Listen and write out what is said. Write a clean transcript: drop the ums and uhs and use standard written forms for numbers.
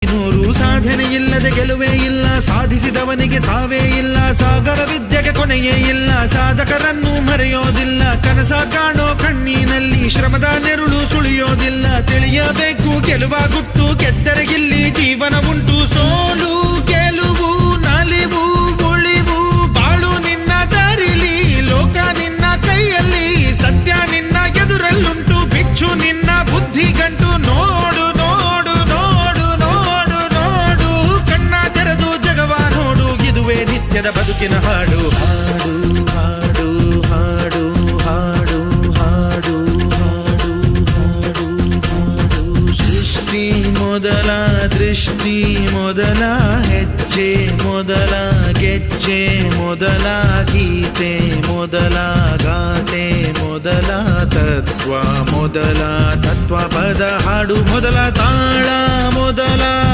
ನೂರು ಸಾಧನೆ ಇಲ್ಲದೆ ಗೆಲುವೇ ಇಲ್ಲ, ಸಾಧಿಸಿದವನಿಗೆ ಸಾವೇ ಇಲ್ಲ, ಸಾಗರ ವಿದ್ಯೆಗೆ ಕೊನೆಯೇ ಇಲ್ಲ, ಸಾಧಕರನ್ನು ಮರೆಯೋದಿಲ್ಲ, ಕನಸ ಕಾಣೋ ಕಣ್ಣಿನಲ್ಲಿ ಶ್ರಮದ ನೆರುಳು ಸುಳಿಯೋದಿಲ್ಲ, ತಿಳಿಯಬೇಕು ಗೆಲುವ ಗುಟ್ಟು, ಗೆದ್ದರೆ ಇಲ್ಲಿ ಜೀವನ ಉಂಟು, ಸೋಲು ಗೆಲುವು ನಲಿವು ಉಳಿವು ಬಾಳು ನಿನ್ನ ದಾರಿಲಿ, ಲೋಕ ನಿನ್ನ ಕೈಯಲ್ಲಿ, ಸತ್ಯ ನಿನ್ನ ಎದುರಲ್ಲುಂಟು, ಬಿಚ್ಚು ನಿನ್ನ ಬುದ್ಧಿ ಗಂಟು, ನೋಡು ನೋಡು ನೋಡು ನೋಡು ನೋಡು, ಕಣ್ಣ ತೆರೆದು ಜಗವ ನೋಡು, ಇದುವೇ ನಿತ್ಯದ ಬದುಕಿನ ಹಾಡು. ಹಾಡು ಹಾಡು ಹಾಡು ಹಾಡು ಹಾಡು ಹಾಡು ಹಾಡು ಹಾಡು. ಸೃಷ್ಟಿ ಮೊದಲ ದೃಷ್ಟಿ ಮೊದಲ ಹೆಜ್ಜೆ ಮೊದಲ ಗೆಜ್ಜೆ ಮೊದಲ ಗೀತೆ ಮೊದಲ ಗಾತೆ ಮೊದಲ ತತ್ವ ಮೊದಲ ತತ್ವ ಪದ ಹಾಡು ಮೊದಲ ತಾಳ ಮೊದಲ